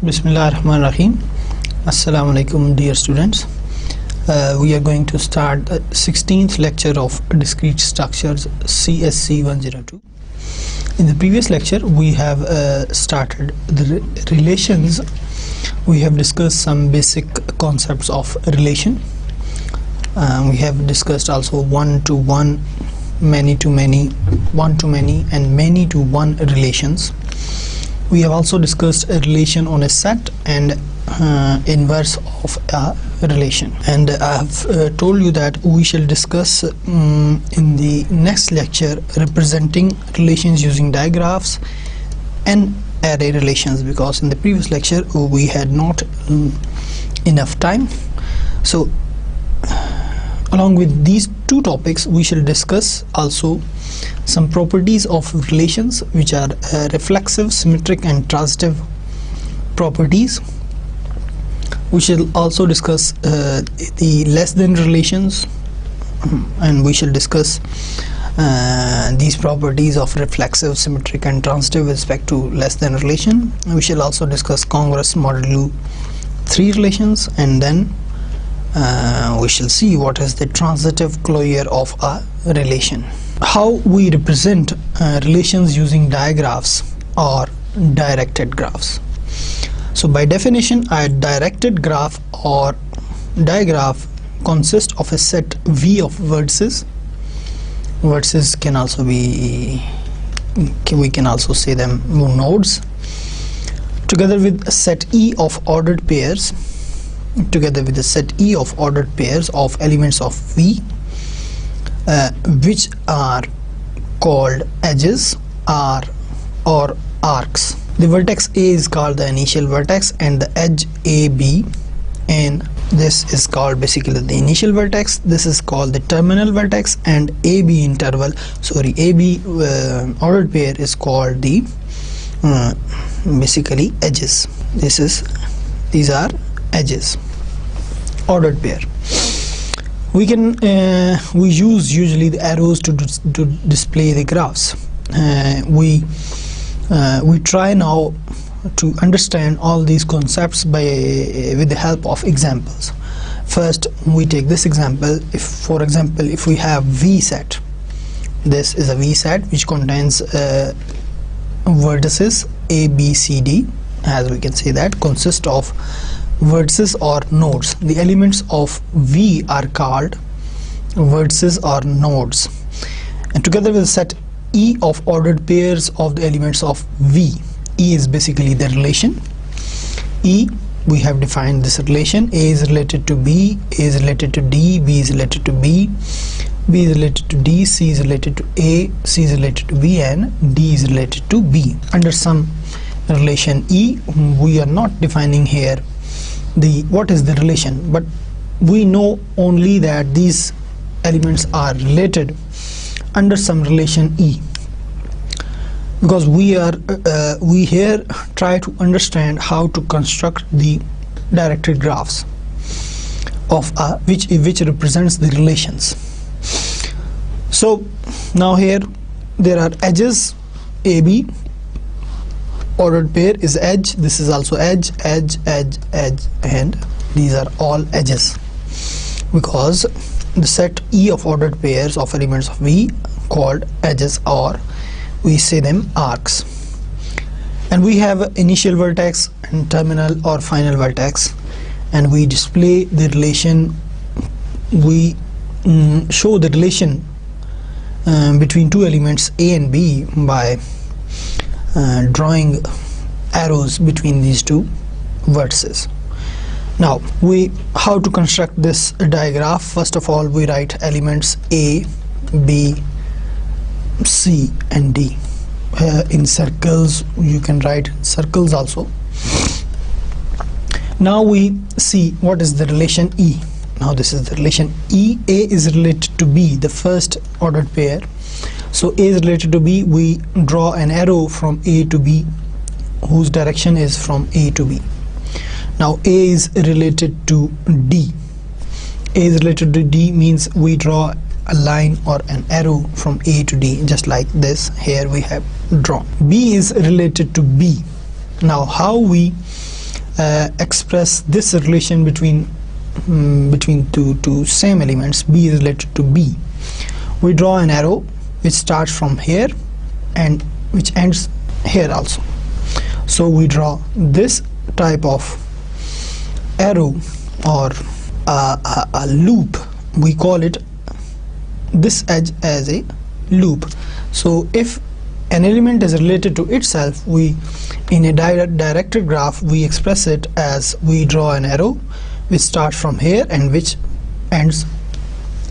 Bismillahirrahmanirrahim. Assalamu alaikum, dear students. We are going to start the 16th lecture of Discrete Structures CSC 102. In the previous lecture we have started the relations. We have discussed some basic concepts of relation. We have discussed also one-to-one, many-to-many, one-to-many and many-to-one relations. We have also discussed a relation on a set and inverse of a relation, and I have told you that we shall discuss in the next lecture representing relations using digraphs and array relations, because in the previous lecture we had not enough time. So along with these two topics we shall discuss also some properties of relations, which are reflexive, symmetric and transitive properties. We shall also discuss the less than relations, and we shall discuss these properties of reflexive, symmetric and transitive with respect to less than relation. We shall also discuss congruous, modulo 3 relations, and then we shall see what is the transitive closure of a relation. How we represent relations using digraphs or directed graphs. So by definition, a directed graph or digraph consists of a set V of vertices. Vertices can also be, we can also say them nodes, together with a set E of ordered pairs, together with a set E of ordered pairs of elements of V, which are called edges or arcs. The vertex A is called the initial vertex and the edge AB, and this is called basically the initial vertex. This is called the terminal vertex, and AB interval, sorry, AB ordered pair is called the basically edges. These are edges, ordered pair. We can we use usually the arrows to display the graphs. We try now to understand all these concepts with the help of examples. First, we take this example. If, for example, if we have V set, this is a V set which contains vertices A, B, C, D, as we can say that, consist of vertices or nodes. The elements of V are called vertices or nodes, and together with a set E of ordered pairs of the elements of V. E is basically the relation. E, we have defined this relation. A is related to B, A is related to D, B is related to B, B is related to D, C is related to A, C is related to B, and D is related to B. Under some relation E, we are not defining here what is the relation, but we know only that these elements are related under some relation E, because we here try to understand how to construct the directed graphs of which represents the relations. So now here there are edges. AB ordered pair is edge. This is also edge, edge, edge, edge, and these are all edges, because the set E of ordered pairs of elements of V called edges, or we say them arcs. And we have initial vertex and terminal or final vertex, and we display the relation. We show the relation between two elements A and B by drawing arrows between these two vertices. Now how to construct this digraph? First of all, we write elements A, B, C and D in circles. You can write circles also. Now we see what is the relation E. Now this is the relation E. A is related to B, the first ordered pair. So A is related to B. We draw an arrow from A to B whose direction is from A to B. Now A is related to D. A is related to D means we draw a line or an arrow from A to D, just like this here we have drawn. B is related to B. Now how we express this relation between two same elements, B is related to B, we draw an arrow which starts from here and which ends here also. So we draw this type of arrow or a loop. We call it this edge as a loop. So if an element is related to itself, we in a directed graph we express it as we draw an arrow which starts from here and which ends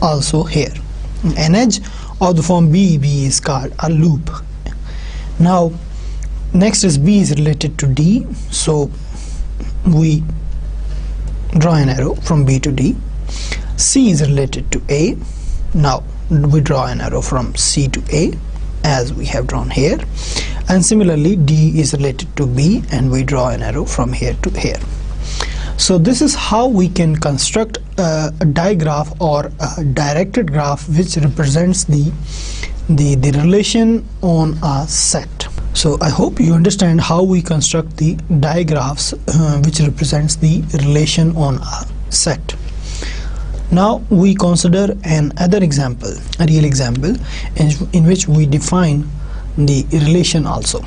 also here. An edge of the form B is called a loop. Now next is B is related to D, so we draw an arrow from B to D. C is related to A, now we draw an arrow from C to A as we have drawn here, and similarly D is related to B and we draw an arrow from here to here. So this is how we can construct a digraph or a directed graph which represents the relation on a set. So I hope you understand how we construct the digraphs which represents the relation on a set. Now we consider another example, a real example in which we define the relation also.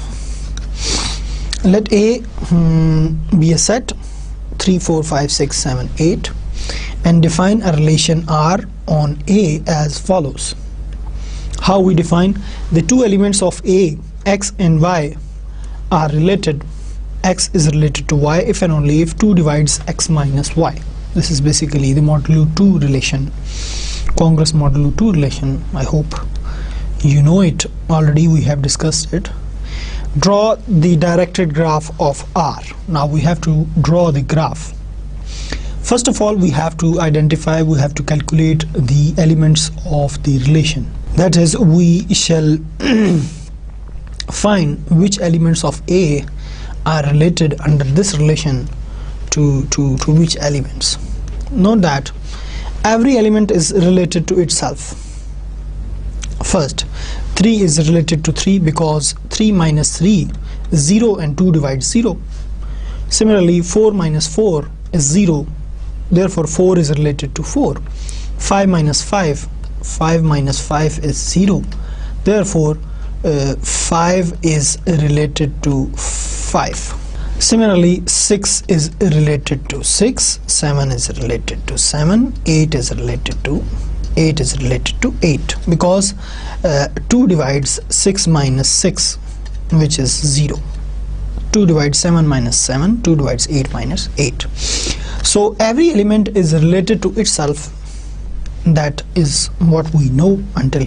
Let A be a set 3, 4, 5, 6, 7, 8 and define a relation R on A as follows. How we define the two elements of A, X and Y are related. X is related to Y if and only if 2 divides X minus Y. This is basically the modulo 2 relation, congruous modulo 2 relation. I hope you know it already, we have discussed it. Draw the directed graph of R. Now we have to draw the graph. First of all, we have to identify, we have to calculate the elements of the relation. That is, we shall find which elements of A are related under this relation to which elements. Note that every element is related to itself. First, 3 is related to 3 because 3 minus 3 is 0 and 2 divides 0. Similarly, 4 minus 4 is 0, therefore 4 is related to 4. 5 minus 5 minus 5 is 0, therefore 5 is related to 5. Similarly, 6 is related to 6, 7 is related to 7, 8 is related to 8 because 2 divides 6 minus 6, which is 0. 2 divides 7 minus 7, 2 divides 8 minus 8. So every element is related to itself. That is what we know until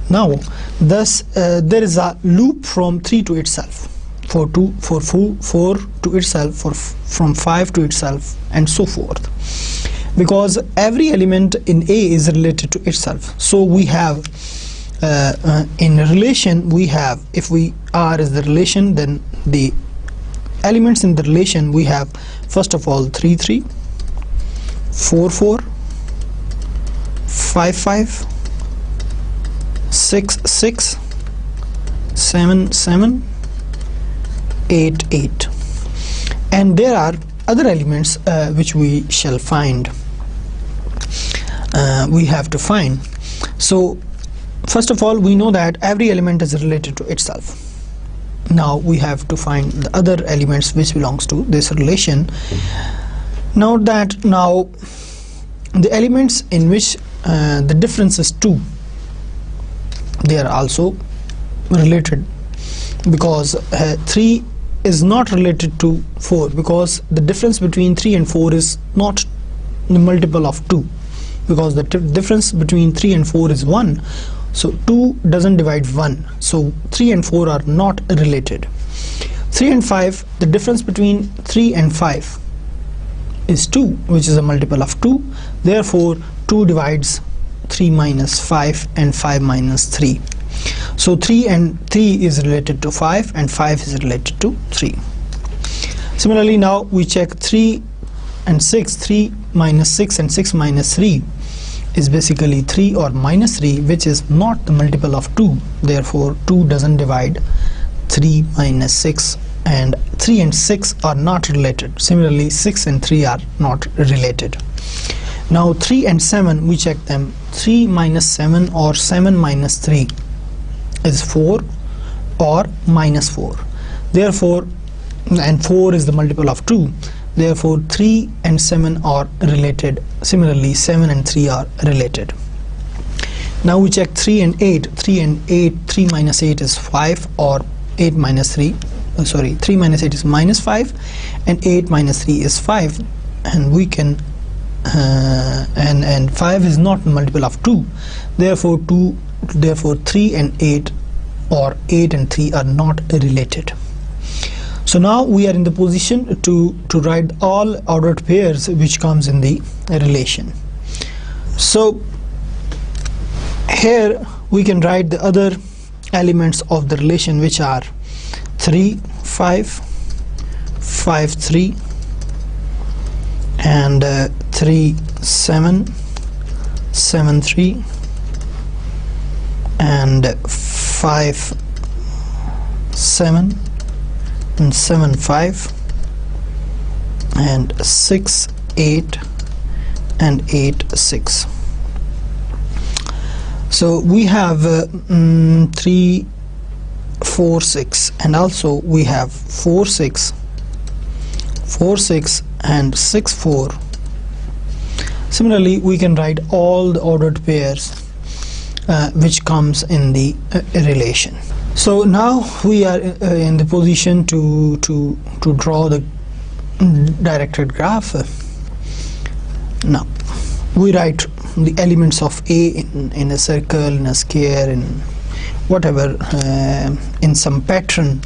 now. Thus there is a loop from 3 to itself, for 4 to itself, from 5 to itself, and so forth, because every element in A is related to itself. So we have in a relation, we have, if we R is the relation, then the elements in the relation we have, first of all, 3 3, 4 4, 5 5, 6 6, 7 7, 8 8, and there are other elements which we shall find, we have to find. So first of all, we know that every element is related to itself. Now we have to find the other elements which belongs to this relation. Note that now the elements in which the difference is 2, they are also related, because 3 is not related to 4, because the difference between 3 and 4 is not the multiple of 2, because the difference between 3 and 4 is 1. So 2 doesn't divide 1, so 3 and 4 are not related. 3 and 5, the difference between 3 and 5 is 2, which is a multiple of 2, therefore 2 divides 3 minus 5 and 5 minus 3. So 3 is related to 5 and 5 is related to 3. Similarly, now we check 3 and 6. 3 minus 6 and 6 minus 3 is basically 3 or minus 3, which is not the multiple of 2, therefore 2 doesn't divide 3 minus 6 and 3 and 6 are not related. Similarly, 6 and 3 are not related. Now 3 and 7, we check them. 3 minus 7 or 7 minus 3 is 4 or minus 4. Therefore, and 4 is the multiple of 2. Therefore, 3 and 7 are related. Similarly, 7 and 3 are related. Now we check 3 and 8. 3 and 8, 3 minus 8 is 5 or 8 minus 3. 3 minus 8 is minus 5 and 8 minus 3 is 5, and we can and 5 is not a multiple of 2. Therefore 3 and 8 or 8 and 3 are not related. So now we are in the position to write all ordered pairs which comes in the relation. So here we can write the other elements of the relation, which are 3 5 5 3 and 3 7 7 3 and 5 7 and 7 5 and 6 8 and 8 6. So we have 3 4 6, and also we have 4 6 4 6 and 6 4. Similarly, we can write all the ordered pairs which comes in the relation. So now we are in the position to draw the directed graph. Now we write the elements of A in a circle, in a square, in whatever, in some pattern,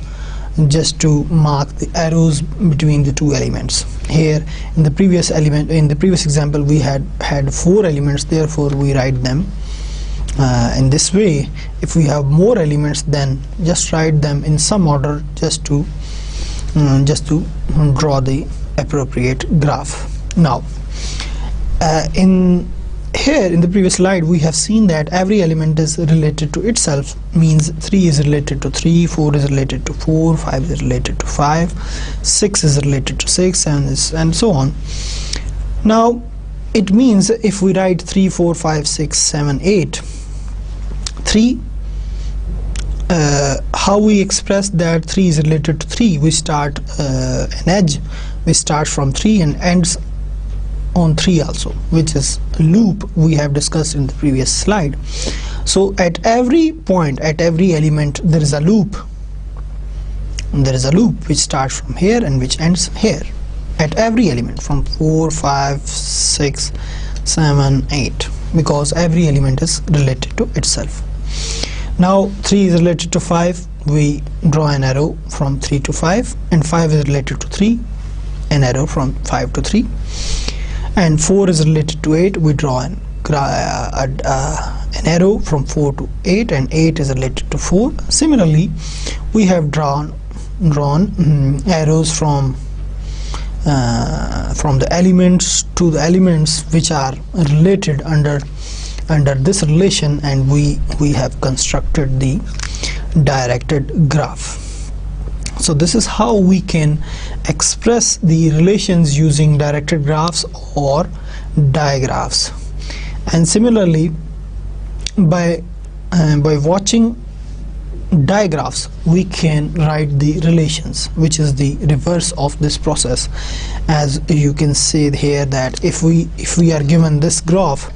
just to mark the arrows between the two elements. Here in the previous example we had 4 elements, therefore we write them in this way. If we have more elements, then just write them in some order, just to draw the appropriate graph. Now in the previous slide we have seen that every element is related to itself, means 3 is related to 3, 4 is related to 4, 5 is related to 5, 6 is related to 6, and so on. Now it means if we write 3 4 5 6 7 8, 3, how we express that 3 is related to 3? We start an edge, we start from 3 and ends on 3 also, which is a loop we have discussed in the previous slide. So at every point, at every element, there is a loop. There is a loop which starts from here and which ends here. At every element from 4 5 6 7 8, because every element is related to itself. Now 3 is related to 5, we draw an arrow from 3 to 5, and 5 is related to 3, an arrow from 5 to 3, and 4 is related to 8, we draw an arrow from 4 to 8, and 8 is related to 4. Similarly, we have drawn arrows from the elements to the elements which are related under this relation, and we have constructed the directed graph. So this is how we can express the relations using directed graphs or digraphs. And similarly, by watching digraphs, we can write the relations, which is the reverse of this process. As you can see here, that if we are given this graph,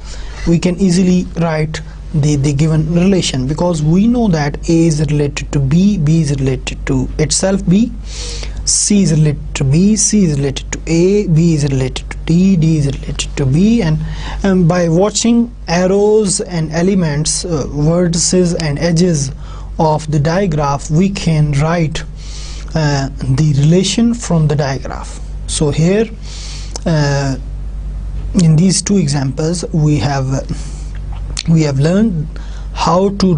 we can easily write the given relation, because we know that A is related to B, B is related to itself B, C is related to B, C is related to A, B is related to D, D is related to B, and by watching arrows and elements, vertices and edges of the digraph, we can write the relation from the digraph. So here in these two examples we have learned how to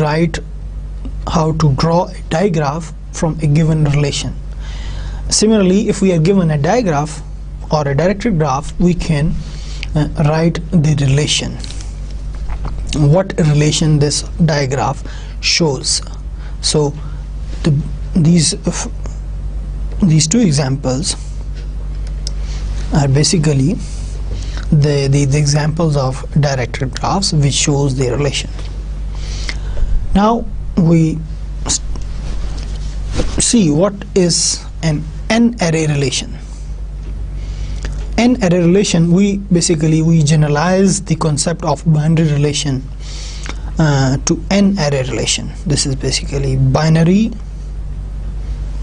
draw a digraph from a given relation. Similarly, if we are given a digraph or a directed graph, we can write the relation, what relation this digraph shows. So these these two examples are basically the examples of directed graphs which shows the relation. Now we see what is an N-ary relation. N-ary relation, we generalize the concept of binary relation to N-ary relation. This is basically binary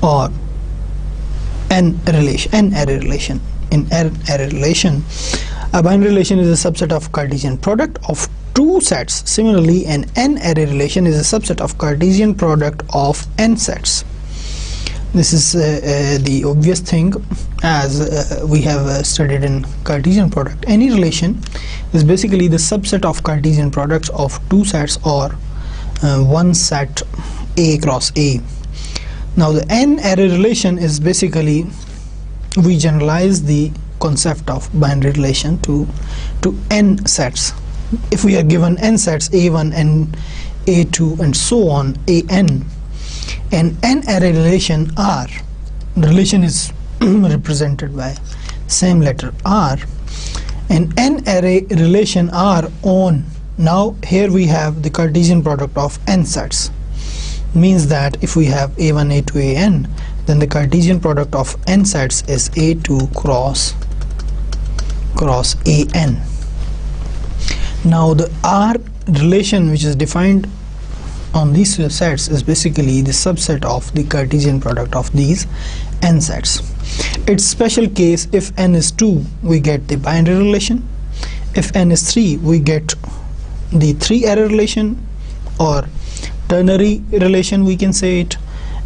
or N-ary relation. In N-ary relation, a binary relation is a subset of Cartesian product of two sets. Similarly, an N-ary relation is a subset of Cartesian product of n sets. This is the obvious thing, as we have studied in Cartesian product. Any relation is basically the subset of Cartesian products of two sets or one set A cross A. Now the N-ary relation is basically, we generalize the concept of binary relation to n sets. If we are given n sets, A1 and A2 and so on, an N-ary relation R, the relation is represented by same letter R, an N-ary relation R on, now here we have the Cartesian product of n sets, means that if we have A1, A2, An, then the Cartesian product of n sets is A2 cross An. Now the R relation which is defined on these sets is basically the subset of the Cartesian product of these n sets. Its special case, if n is 2, we get the binary relation. If n is 3, we get the 3-ary relation or ternary relation, we can say it.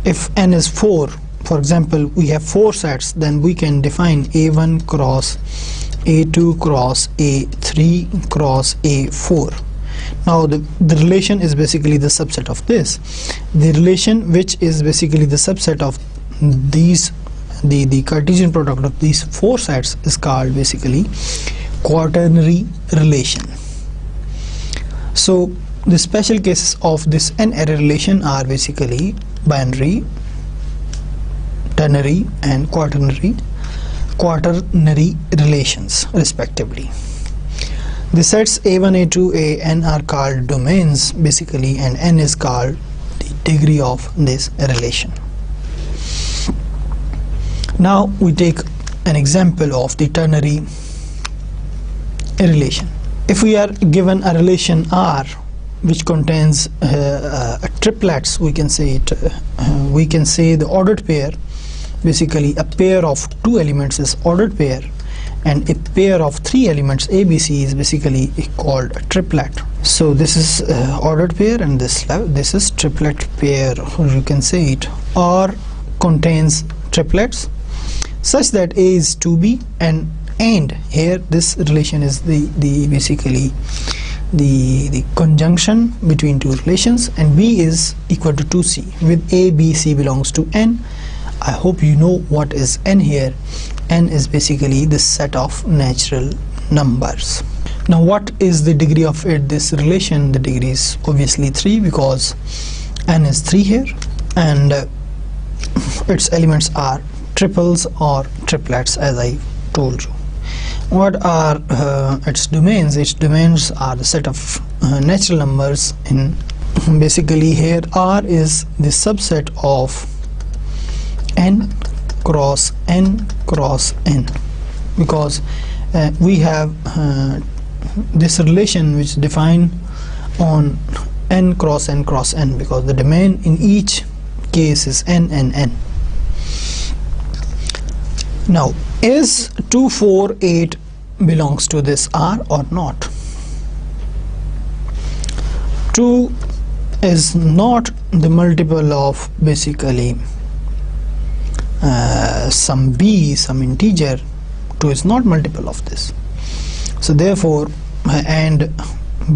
If n is 4, for example, we have 4 sets, then we can define A1 cross A2 cross A3 cross A4. Now the relation is basically the subset of this. The relation which is basically the subset of these, the Cartesian product of these 4 sets, is called basically quaternary relation. So the special cases of this N-ary relation are basically binary, ternary and quaternary relations respectively. The sets A1, A2, An are called domains basically, and n is called the degree of this relation. Now we take an example of the ternary relation. If we are given a relation R which contains triplets, we can say it, we can say the ordered pair, basically a pair of 2 elements is ordered pair, and a pair of 3 elements ABC is basically called a triplet. So this is ordered pair, and this is triplet pair, or you can say it. R contains triplets such that A is 2B, and here this relation is the basically the conjunction between two relations, and B is equal to 2C with A, B, C belongs to N. I hope you know what is N here. N is basically the set of natural numbers. Now what is the degree of this relation? The degree is obviously 3 because N is 3 here, and its elements are triples or triplets, as I told you. What are its domains? Its domains are the set of natural numbers in basically here R is the subset of n cross n cross n, because we have this relation which is defined on n cross n cross n, because the domain in each case is n and n. Now is 2, 4, 8 belongs to this R or not? 2 is not the multiple of basically some B, some integer. 2 is not multiple of this. So therefore, and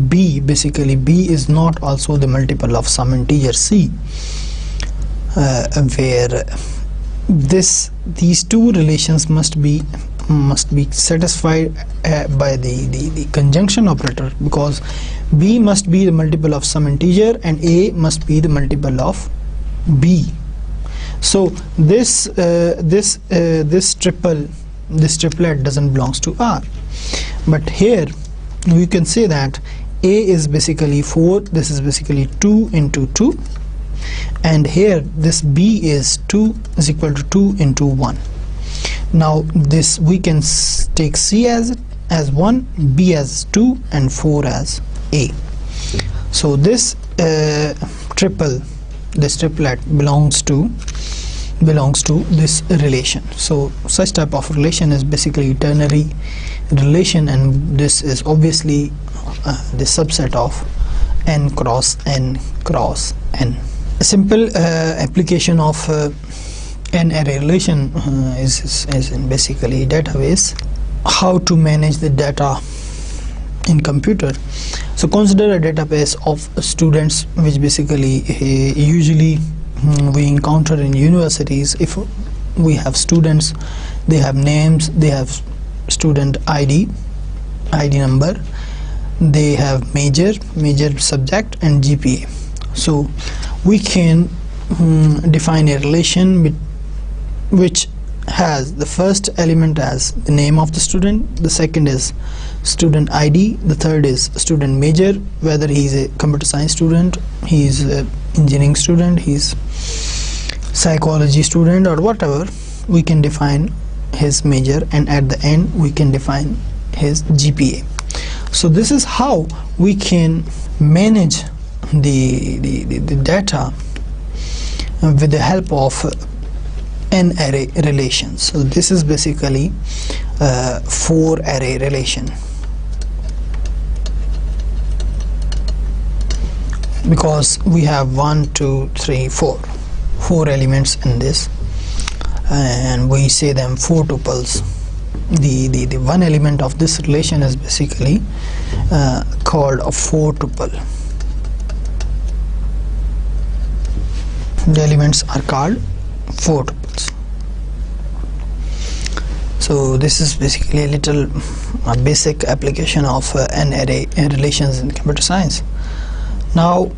B, basically B is not also the multiple of some integer C, where these two relations must be satisfied by the conjunction operator, because B must be the multiple of some integer and A must be the multiple of B. So this triplet doesn't belongs to R. But here we can say that A is basically 4, this is basically 2 into 2, and here this B is 2 is equal to 2 into 1. Now this we can take C as 1, B as 2, and 4 as A. So this triplet belongs to this relation. So such type of relation is basically ternary relation, and this is obviously the subset of n cross n cross n. A simple application of N-ary relation is in basically database. How to manage the data in computer. So consider a database of students, which basically usually we encounter in universities. If we have students, they have names, they have student ID number, they have major subject, and GPA. So we can define a relation which has the first element as the name of the student, the second is student ID, the third is student major, whether he is a computer science student, he is an engineering student, he is psychology student, or whatever. We can define his major, and at the end we can define his GPA. So this is how we can manage the data with the help of N-ary relations. So this is basically 4-ary relation, because we have 1, 2, 3, 4 elements in this, and we say them 4 tuples. The one element of this relation is basically called a 4 tuple. The elements are called 4 tuples. So this is basically a little basic application of N-ary relations in computer science. Now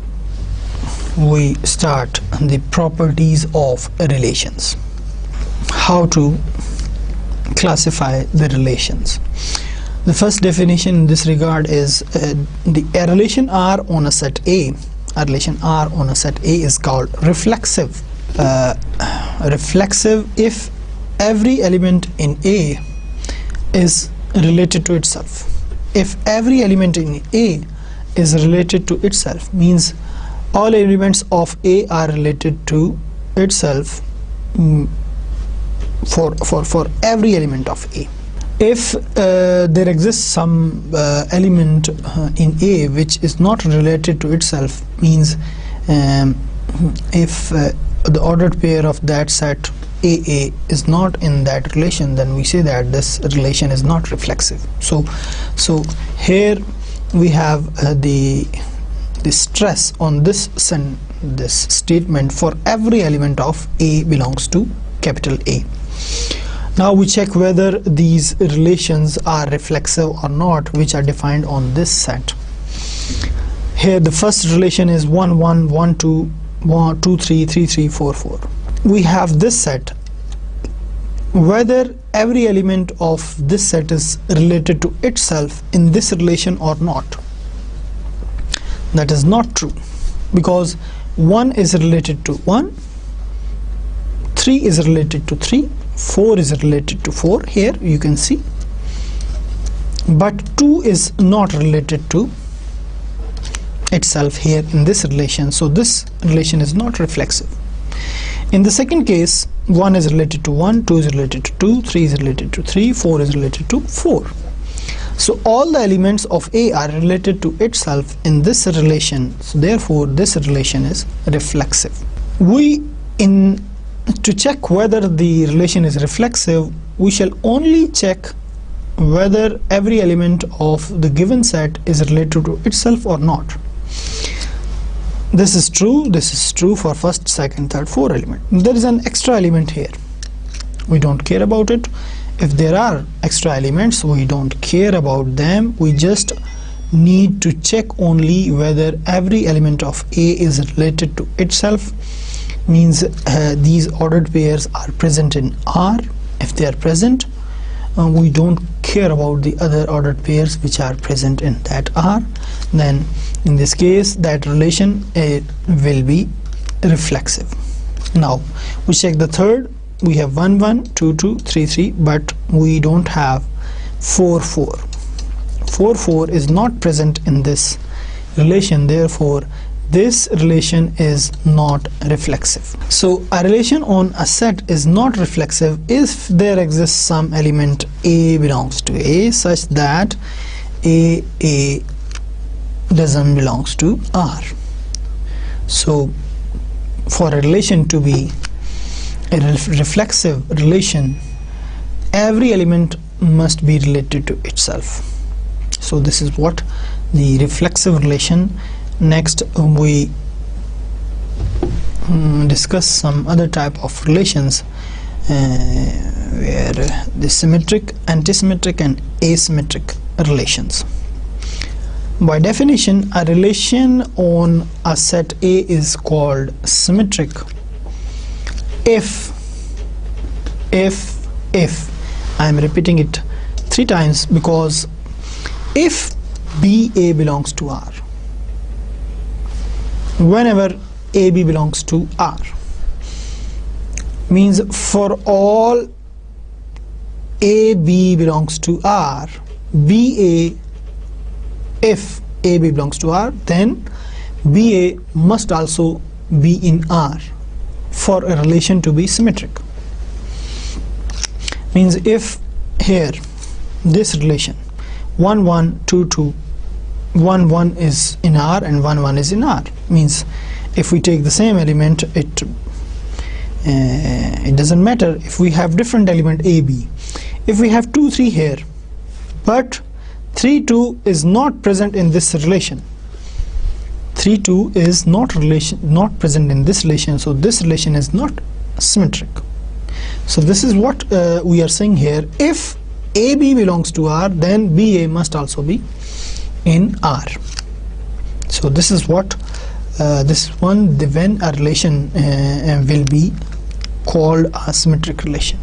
we start the properties of relations. How to classify the relations. The first definition in this regard is a relation R on a set A. A relation R on a set A is called reflexive. Reflexive if every element in A is related to itself. If every element in A is related to itself, means all elements of A are related to itself for every element of A. If there exists some element in A which is not related to itself, means if the ordered pair of that set AA is not in that relation, then we say that this relation is not reflexive. So here we have the stress on this statement for every element of A belongs to capital A. Now we check whether these relations are reflexive or not, which are defined on this set. Here the first relation is 1 1 1 2 1 2 3 3 3 4 4. We have this set. Whether every element of this set is related to itself in this relation or not, that is not true, because 1 is related to 1, 3 is related to 3, 4 is related to 4, here you can see, but 2 is not related to itself here in this relation, so this relation is not reflexive. In the second case, 1 is related to 1, 2 is related to 2, 3 is related to 3, 4 is related to 4. So all the elements of A are related to itself in this relation, so therefore this relation is reflexive. To check whether the relation is reflexive, we shall only check whether every element of the given set is related to itself or not. This is true for first, second, third, 4 element. There is an extra element here, we don't care about it. If there are extra elements, we don't care about them, we just need to check only whether every element of A is related to itself means these ordered pairs are present in R. If they are present, we don't care about the other ordered pairs which are present in that R. Then in this case that relation will be reflexive. Now we check the third. We have 1 1, 2 2, 3 3, but we don't have 4 4. 4 4 is not present in this relation, therefore this relation is not reflexive. So a relation on a set is not reflexive if there exists some element A belongs to A such that A doesn't belongs to R. So for a relation to be a reflexive relation, every element must be related to itself. So this is what the reflexive relation. Next we discuss some other type of relations where the symmetric, antisymmetric and asymmetric relations. By definition, a relation on a set A is called symmetric if I am repeating it 3 times because if BA belongs to R, whenever AB belongs to R, means for all AB belongs to R, BA, if AB belongs to R, then BA must also be in R for a relation to be symmetric. Means if here this relation 1 1 2 2 1 1 is in R and 1 1 is in R, means if we take the same element, it doesn't matter if we have different element AB. If we have 2 3 here but 3 2 is not present in this relation, 3 2 is not present in this relation, so this relation is not symmetric. So this is what we are saying here. If AB belongs to R, then BA must also be in R. So this is what when a relation will be called a symmetric relation.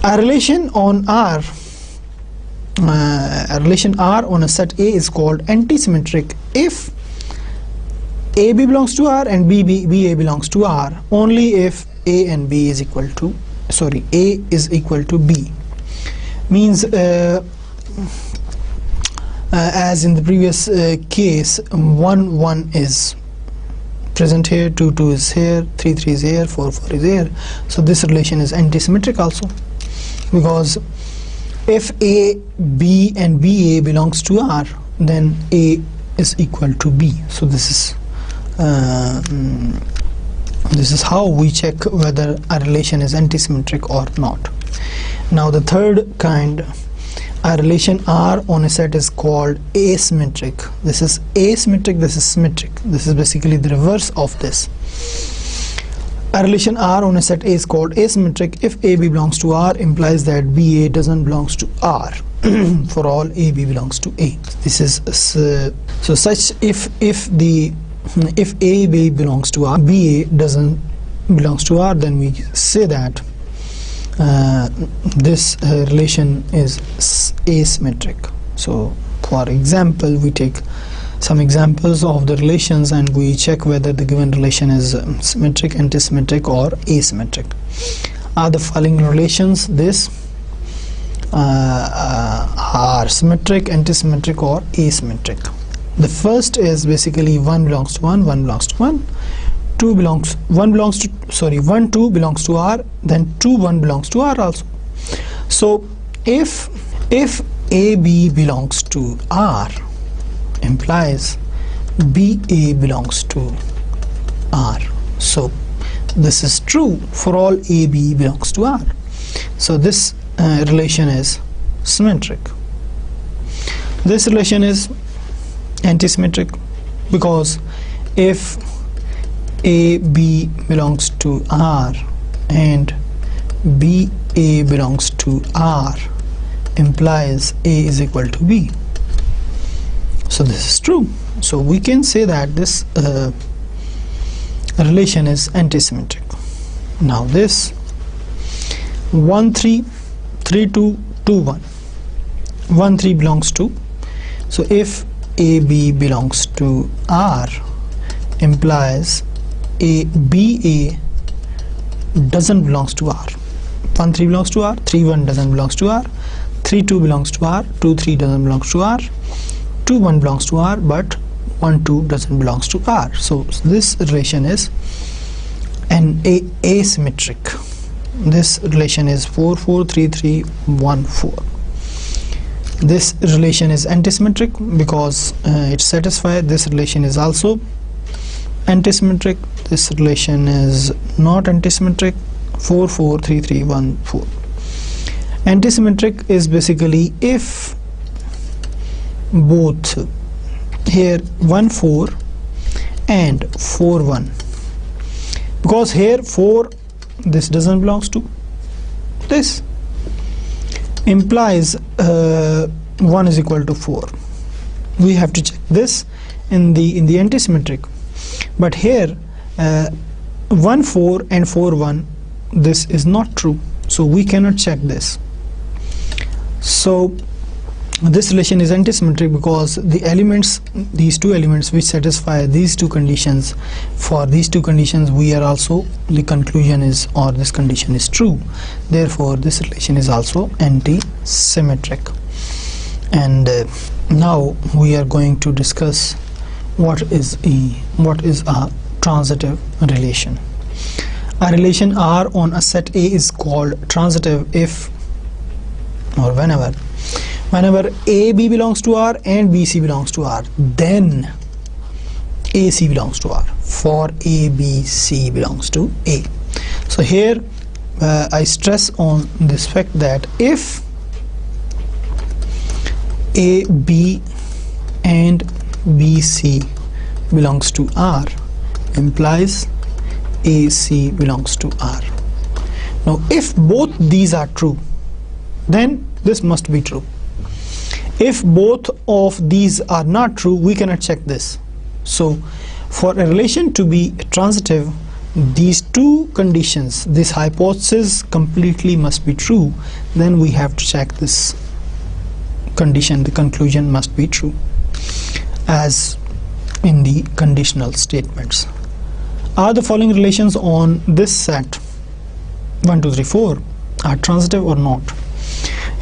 A relation on R, a relation R on a set A is called antisymmetric if AB belongs to R and BA belongs to R, only if A and B is equal to, A is equal to B. Means as in the previous case, 1 1 is present here, 2 2 is here, 3 3 is here, 4 4 is here. So this relation is antisymmetric also, because if A, B and BA belongs to R, then A is equal to B. So this is how we check whether a relation is antisymmetric or not. Now the third kind, a relation R on a set is called asymmetric. This is asymmetric, this is symmetric. This is basically the reverse of this. A relation R on a set A is called asymmetric if AB belongs to R implies that BA doesn't belongs to R for all AB belongs to A. This is so such if AB belongs to R, BA doesn't belongs to R, then we say that this relation is asymmetric. So for example, we take some examples of the relations and we check whether the given relation is symmetric, antisymmetric or asymmetric. Are the following relations this are symmetric, antisymmetric or asymmetric? The first is basically 1 belongs to 1, 1 belongs to 1, 1 2 belongs to R, then 2 1 belongs to R also. So if AB belongs to R implies BA belongs to R. So this is true for all AB belongs to R. So this relation is symmetric. This relation is antisymmetric because if AB belongs to R and BA belongs to R implies A is equal to B. So this is true. So we can say that this relation is antisymmetric. Now this 1 3 3 2 2 1 1 3 belongs to, so if AB belongs to R implies BA doesn't belongs to R. 1 3 belongs to R, 3 1 doesn't belongs to R, 3 2 belongs to R, 2 3 doesn't belongs to R, 2 1 belongs to R, but 1 2 doesn't belongs to R. So this relation is an asymmetric. This relation is 4 4 3 3 1 4. This relation is antisymmetric because it satisfies. This relation is also antisymmetric. This relation is not antisymmetric. 4 4 3 3 1 4. Antisymmetric is basically if both here 1 4 and 4 1, because here 4 this doesn't belongs to this, implies 1 is equal to 4. We have to check this in the antisymmetric, but here 1 4 and 4 1, this is not true, so we cannot check this. So this relation is antisymmetric because the elements, these two elements which satisfy these two conditions, for these two conditions we are also, the conclusion is, or this condition is true, therefore this relation is also antisymmetric. And now we are going to discuss what is a transitive relation. A relation R on a set A is called transitive if or whenever AB belongs to R and BC belongs to R, then AC belongs to R. For ABC belongs to A. So here I stress on this fact that if AB and BC belongs to R implies AC belongs to R. Now if both these are true, then this must be true. If both of these are not true, we cannot check this. So for a relation to be transitive, these two conditions, this hypothesis completely must be true, then we have to check this condition, the conclusion must be true, as in the conditional statements. Are the following relations on this set 1 2 3 4 are transitive or not?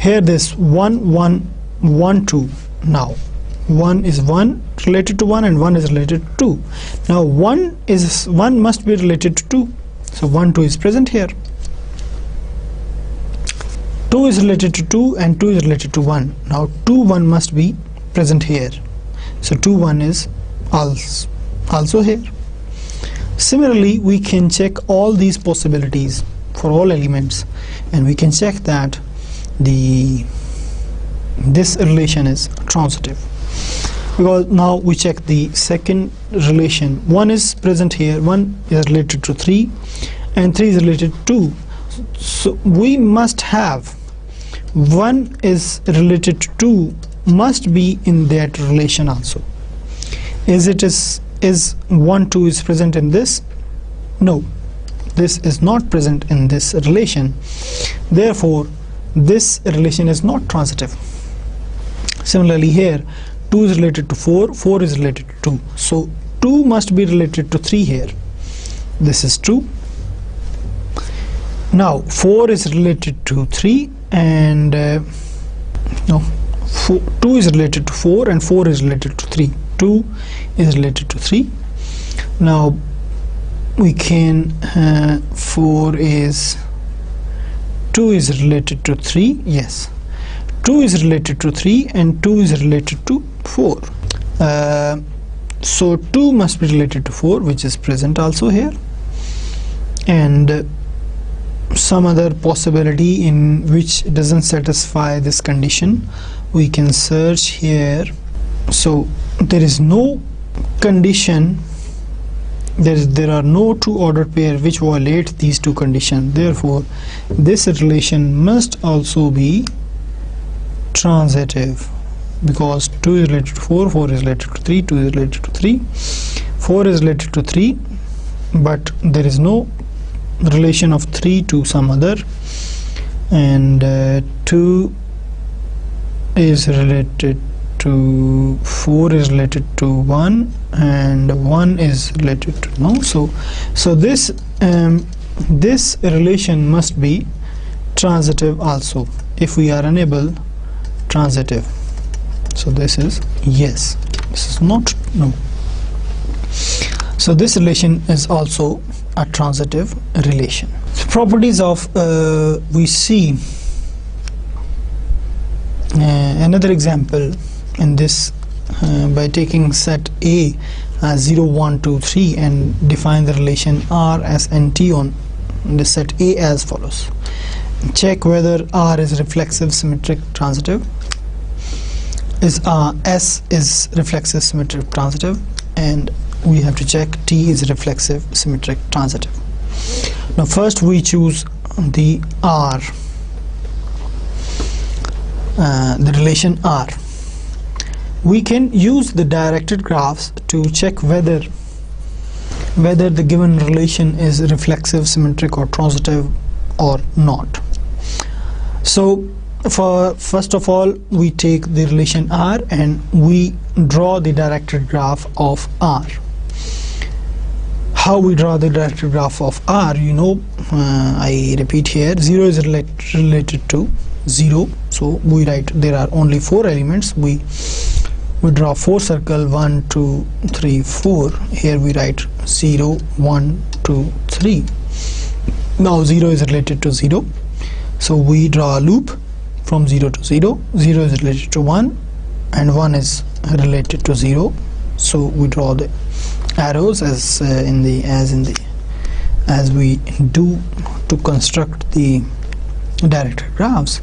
Here this 1 1 1 2, now 1 is 1 related to 1 and 1 is related to 2. Now 1 must be related to 2, so 1 2 is present here. 2 is related to 2 and 2 is related to 1. Now 2 1 must be present here, so 2 1 is also here. Similarly, we can check all these possibilities for all elements, and we can check that this relation is transitive, because now we check the second relation. 1 is present here, 1 is related to 3 and 3 is related to 2, so we must have 1 is related to 2 must be in that relation also. Is 1 2 is present in this? No, this is not present in this relation, therefore this relation is not transitive. Similarly here 2 is related to 4, 4 is related to 2, so 2 must be related to 3 here. This is true. Now 4 is related to 3 and no, 2 is related to 4 and 4 is related to 3. 2 is related to 3. Now we can 2 is related to 3, yes, 2 is related to 3 and 2 is related to 4. So 2 must be related to 4, which is present also here, and some other possibility in which doesn't satisfy this condition we can search here. So there is no condition, there are no two ordered pair which violate these two conditions, therefore this relation must also be transitive, because 2 is related to 4, 4 is related to 3, 2 is related to 3, 4 is related to 3, but there is no relation of 3 to some other, and 2 is related to 4 is related to 1, and 1 is related to no. So this this relation must be transitive also. If we are unable transitive, so this is yes, this is not no. So this relation is also a transitive relation. So properties of we see another example in this by taking set A as 0, 1, 2, 3 and define the relation R as NT on the set A as follows. Check whether R is reflexive, symmetric, transitive. Is S is reflexive, symmetric, transitive, and we have to check T is reflexive, symmetric, transitive. Now first we choose the R, the relation R. We can use the directed graphs to check whether the given relation is reflexive, symmetric, or transitive or not. So first of all, we take the relation R and we draw the directed graph of R. How we draw the directed graph of R, you know, I repeat here, 0 is related to 0, so we write there are only 4 elements. We draw 4 circle, 1, 2, 3, 4. Here we write 0, 1, 2, 3. Now 0 is related to 0, so we draw a loop from 0 to 0. 0 is related to 1 and 1 is related to 0, so we draw the arrows as we do to construct the directed graphs.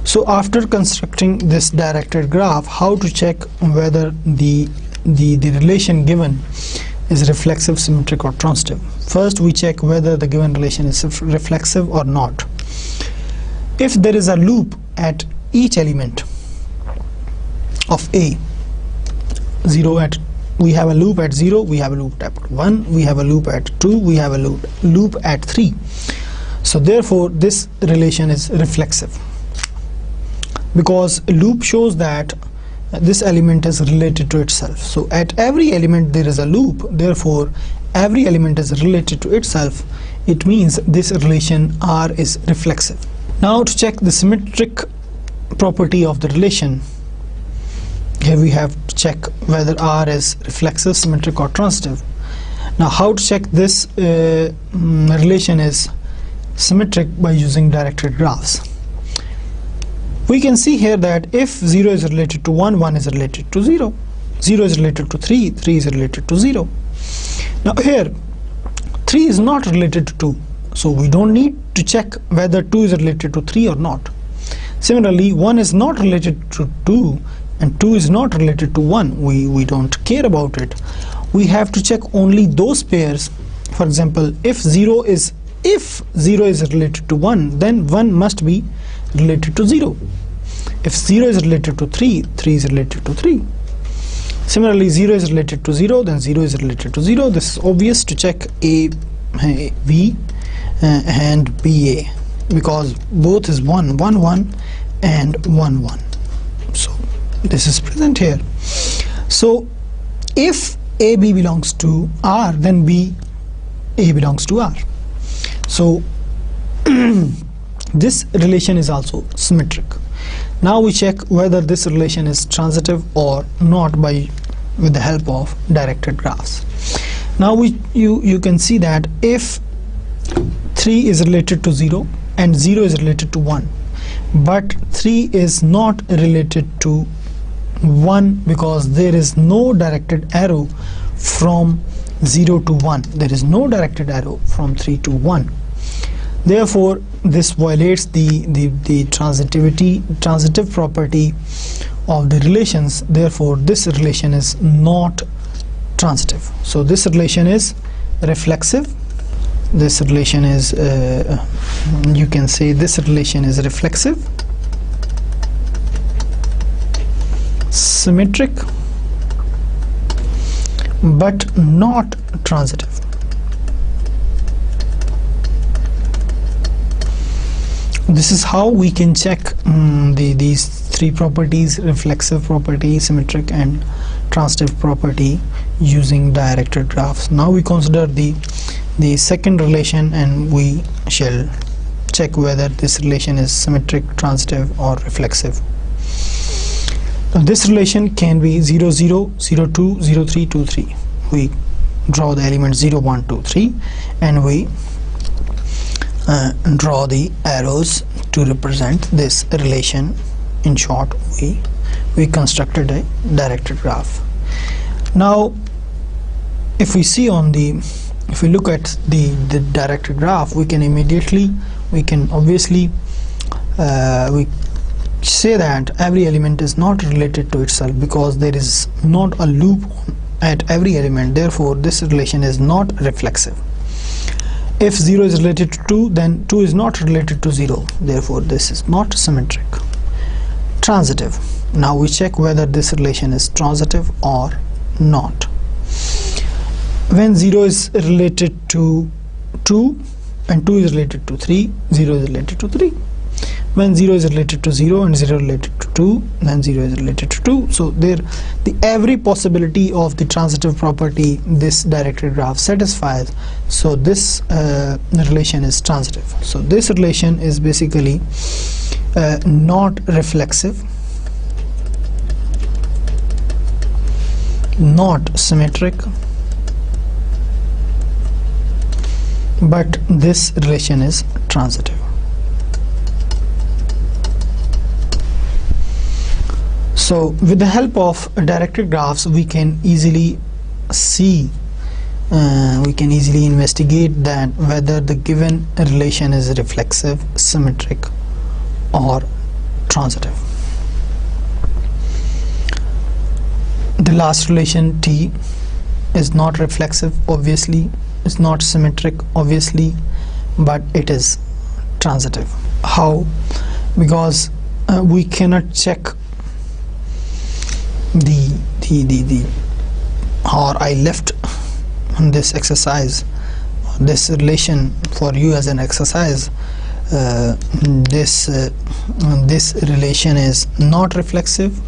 So after constructing this directed graph, how to check whether the relation given is reflexive, symmetric, or transitive? First we check whether the given relation is reflexive or not. If there is a loop at each element of A, we have a loop at 0, we have a loop at 1, we have a loop at 2, we have a loop at 3. So therefore this relation is reflexive, because a loop shows that this element is related to itself. So at every element there is a loop, therefore every element is related to itself. It means this relation R is reflexive. Now to check the symmetric property of the relation, here we have to check whether R is reflexive, symmetric, or transitive. Now how to check this relation is symmetric by using directed graphs. We can see here that if 0 is related to 1, 1 is related to 0. 0 is related to 3, 3 is related to 0. Now here 3 is not related to 2, so we don't need to check whether 2 is related to 3 or not. Similarly, 1 is not related to 2 and 2 is not related to 1. We don't care about it. We have to check only those pairs. For example, if 0 is related to 1, then 1 must be related to 0. If 0 is related to 3, 3 is related to 3. Similarly, 0 is related to 0, then 0 is related to 0. This is obvious to check A, B and BA, because both is 1, 1, 1 and 1, 1. So this is present here. So if AB belongs to R, then A belongs to R. So this relation is also symmetric. Now we check whether this relation is transitive or not with the help of directed graphs. Now you can see that if 3 is related to 0 and 0 is related to 1, but 3 is not related to 1 because there is no directed arrow from 0 to 1. There is no directed arrow from 3 to 1. Therefore this violates the transitive property of the relations. Therefore this relation is not transitive. So this relation is reflexive. This relation is you can say this relation is reflexive, symmetric, but not transitive. this is how we can check these three properties: reflexive property, symmetric and transitive property, using directed graphs. Now we consider the second relation, and we shall check whether this relation is symmetric, transitive or reflexive. Now this relation can be 0 0, 0 2, 0 3, 2 3. We draw the element 0 1 2 3 and we draw the arrows to represent this relation. In short, we constructed a directed graph. Now if we look at the directed graph, we can obviously we say that every element is not related to itself, because there is not a loop at every element. Therefore this relation is not reflexive. If 0 is related to 2, then 2 is not related to 0. Therefore this is not symmetric. Transitive. Now we check whether this relation is transitive or not. When 0 is related to 2 and 2 is related to 3, 0 is related to 3. When 0 is related to 0 and 0 related to 2, then 0 is related to 2. So every possibility of the transitive property this directed graph satisfies. So this relation is transitive. So this relation is basically not reflexive, not symmetric, but this relation is transitive. So with the help of directed graphs, we can easily see, we can easily investigate that whether the given relation is reflexive, symmetric or transitive. The last relation T is not reflexive, obviously, it's not symmetric, obviously, but it is transitive. How? Because we cannot check or I left this exercise, this relation for you as an exercise. This relation is not reflexive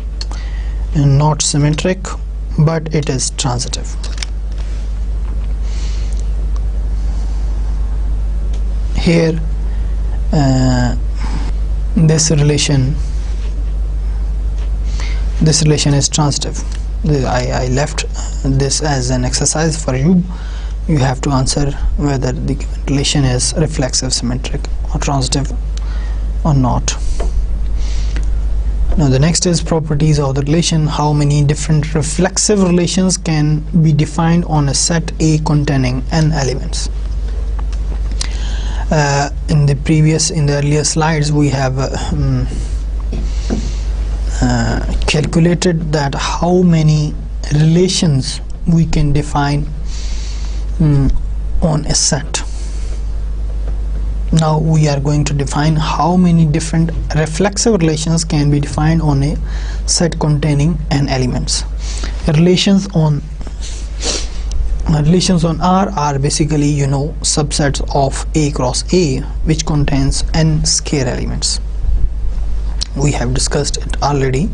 and not symmetric, but it is transitive. Here this relation is transitive. I left this as an exercise for you. You have to answer whether the given relation is reflexive, symmetric or transitive or not. Now the next is properties of the relation. How many different reflexive relations can be defined on a set A containing n elements? In the earlier slides we have calculated that how many relations we can define on a set. Now we are going to define how many different reflexive relations can be defined on a set containing n elements. Relations on R are basically, subsets of A cross A, which contains n square elements. We have discussed it already.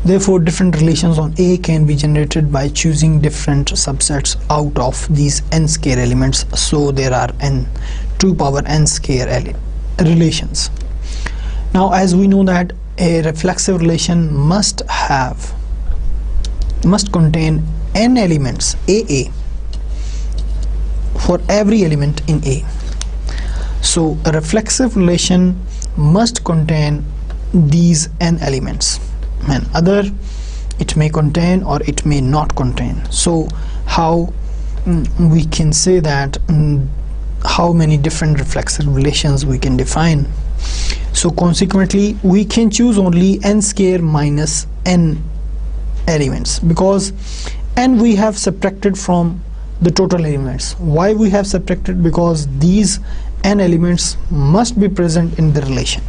Therefore different relations on A can be generated by choosing different subsets out of these n square elements. So there are 2 power n square relations. Now as we know that a reflexive relation must contain n elements AA for every element in A. So a reflexive relation must contain these n elements, and other it may contain or it may not contain. So how we can say that how many different reflexive relations we can define? So consequently we can choose only n square minus n elements, because n we have subtracted from the total elements. Why we have subtracted? Because these n elements must be present in the relation.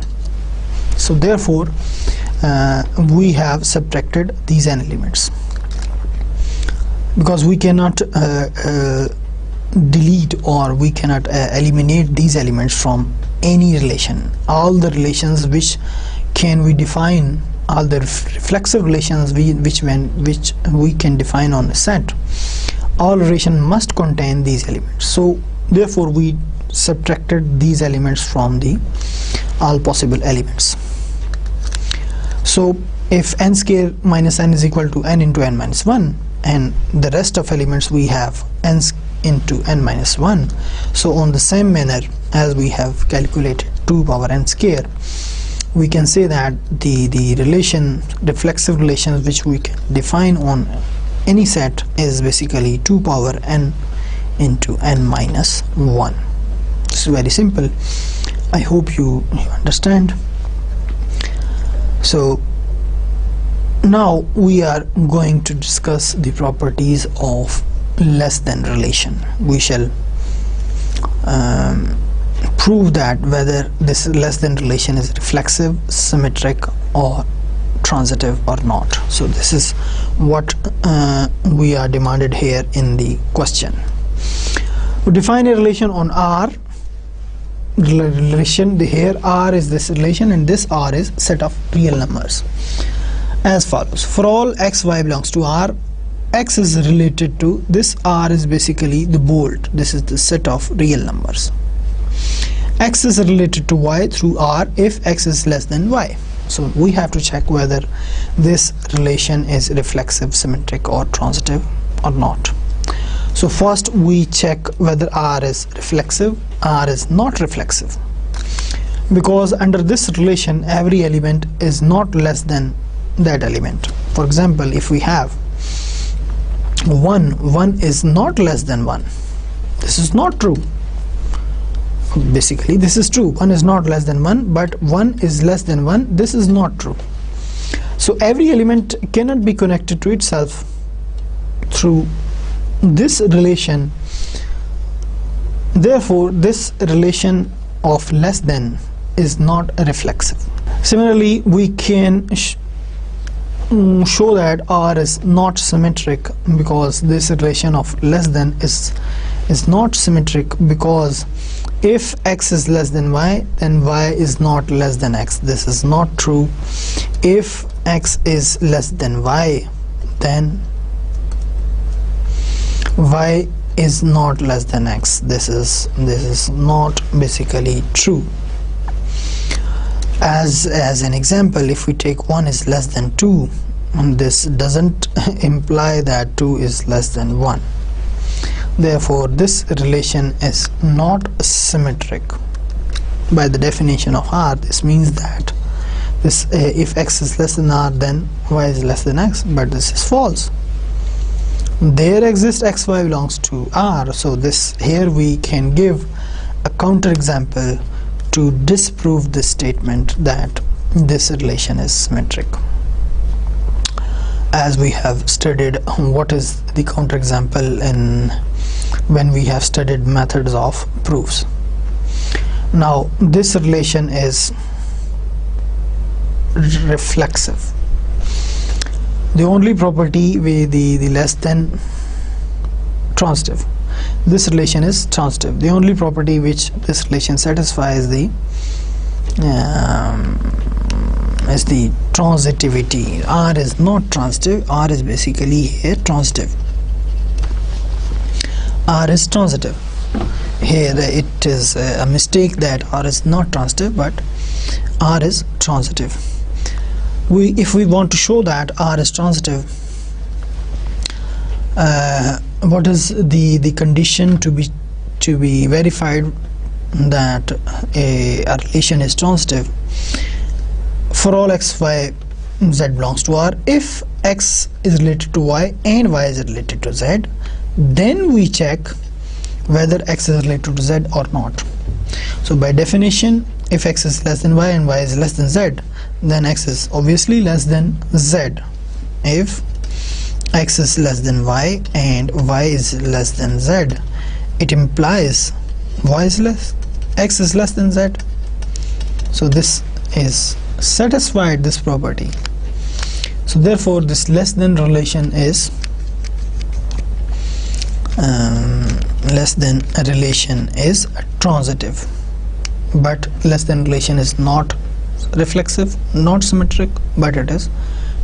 So therefore we have subtracted these n elements, because we cannot delete or we cannot eliminate these elements from any relation. All the relations which can we define, all the reflexive relations which we can define on a set, all relation must contain these elements. So therefore we subtracted these elements from the all possible elements. So if n square minus n is equal to n into n minus 1, and the rest of elements we have n into n minus 1, so on the same manner as we have calculated 2 power n square, we can say that the reflexive relations which we can define on any set is basically 2 power n into n minus 1. It's very simple. I hope you understand. So now we are going to discuss the properties of less than relation. We shall prove that whether this less than relation is reflexive, symmetric, or transitive or not. So this is what we are demanded here in the question. We define a relation on R. Relation here R is this relation, and this R is set of real numbers as follows. For all x y belongs to R, x is related to this R is basically the bold. This is the set of real numbers. X is related to y through R if x is less than y. So we have to check whether this relation is reflexive, symmetric, or transitive or not. So first we check whether R is reflexive. R is not reflexive, because under this relation every element is not less than that element. For example, if we have 1 is not less than 1. This is not true. Basically this is true, 1 is not less than 1, but 1 is less than 1. This is not true. So every element cannot be connected to itself through this relation. Therefore this relation of less than is not reflexive. Similarly, we can show that R is not symmetric, because this relation of less than is not symmetric, because if x is less than y, then y is not less than x. This is not true. If x is less than y, then y is not less than x. This is not basically true. As an example, if we take 1 is less than 2, and this doesn't imply that 2 is less than 1. Therefore this relation is not symmetric. By the definition of R, this means that this if x is less than R, then y is less than x, but this is false. There exists x y belongs to R. So this here we can give a counter example to disprove this statement that this relation is symmetric. As we have studied what is the counter example in when we have studied methods of proofs. Now this relation is reflexive. The only property with the less than transitive. This relation is transitive. The only property which this relation satisfies is the transitivity. R is not transitive. R is basically here transitive. R is transitive. Here it is a mistake that R is not transitive, but R is transitive. If we want to show that R is transitive, what is the condition to be verified that a relation is transitive? For all x, y, z belongs to R, if x is related to y and y is related to z, then we check whether x is related to z or not. So by definition, if x is less than y and y is less than z, then x is obviously less than z. If x is less than y and y is less than z, it implies x is less than z. So this is satisfied, this property. So therefore this less than relation is transitive. but less than relation is not reflexive, not symmetric, but it is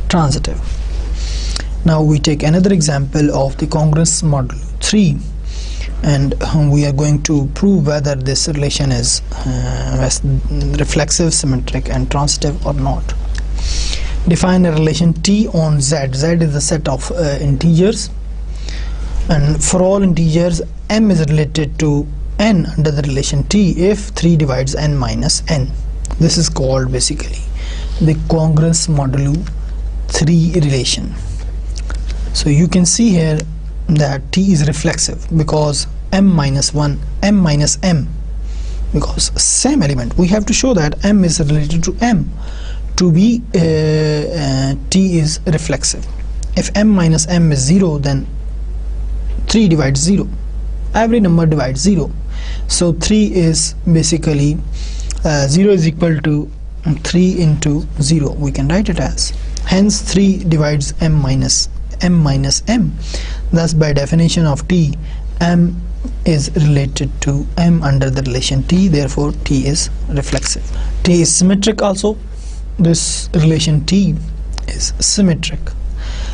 transitive. Now we take another example of the congruence modulo 3, and we are going to prove whether this relation is reflexive, symmetric and transitive or not. Define a relation T on Z. Z is a set of integers, and for all integers M is related to N under the relation T if 3 divides N minus N. This is called basically the congruence modulo 3 relation. So you can see here that T is reflexive because M minus 1, M minus M, because same element. We have to show that M is related to M to be T is reflexive. If M minus M is 0, then 3 divides 0. Every number divides 0. So 3 is basically 0 is equal to 3 into 0. We can write it as. Hence 3 divides M minus M. Thus by definition of T, M is related to M under the relation T. Therefore T is reflexive. T is symmetric also. This relation T is symmetric.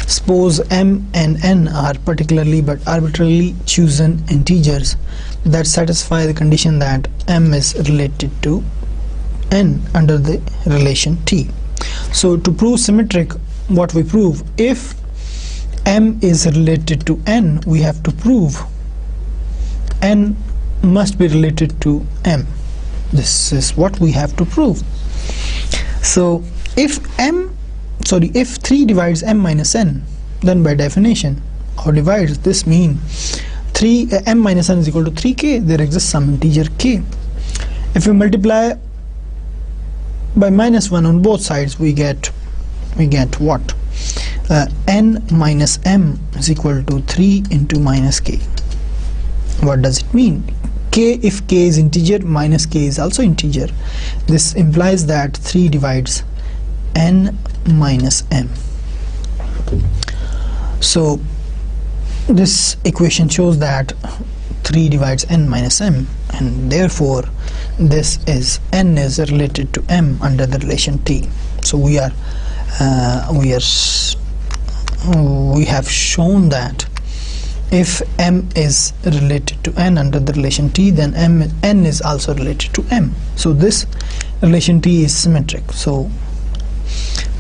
Suppose M and N are particularly but arbitrarily chosen integers that satisfy the condition that M is related to N under the relation T. So to prove symmetric, what we prove, if M is related to N, we have to prove N must be related to M. This is what we have to prove. So if 3 divides M minus N, then by definition, or divides, this means M minus N is equal to 3k. There exists some integer k. If we multiply by minus 1 on both sides, we get what? N minus M is equal to 3 into minus k. What does it mean? K, if k is integer, minus k is also integer. This implies that 3 divides N minus M. So this equation shows that 3 divides N minus M, and therefore this is N is related to M under the relation T. So we have shown that if M is related to N under the relation T, then N is also related to M. So this relation T is symmetric. So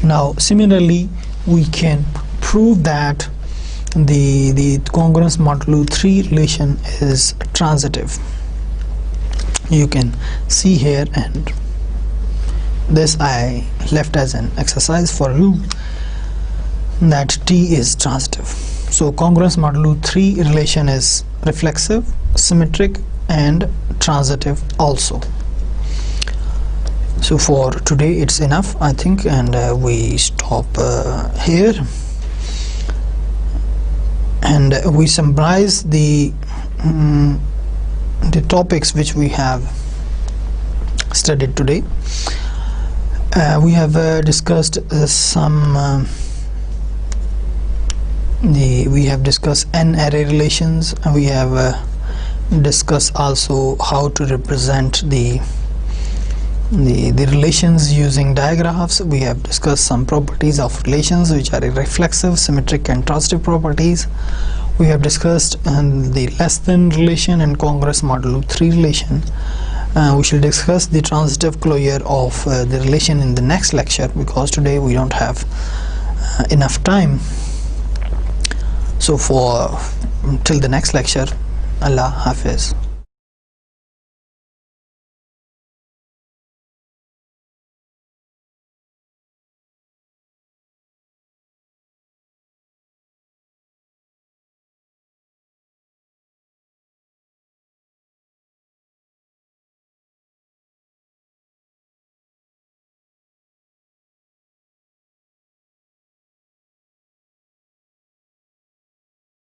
now similarly we can prove that the congruence modulo 3 relation is transitive. You can see here, and this I left as an exercise for you, that T is transitive. So congruence modulo 3 relation is reflexive, symmetric and transitive also. So for today it's enough, I think, and we stop here, and we summarize the topics which we have studied today. We have discussed we have discussed N-ary relations. We have discussed also how to represent the relations using digraphs. We have discussed some properties of relations which are reflexive, symmetric and transitive properties. We have discussed the less than relation and congruence modulo 3 relation. We shall discuss the transitive closure of the relation in the next lecture, because today we don't have enough time. So till the next lecture, Allah Hafiz.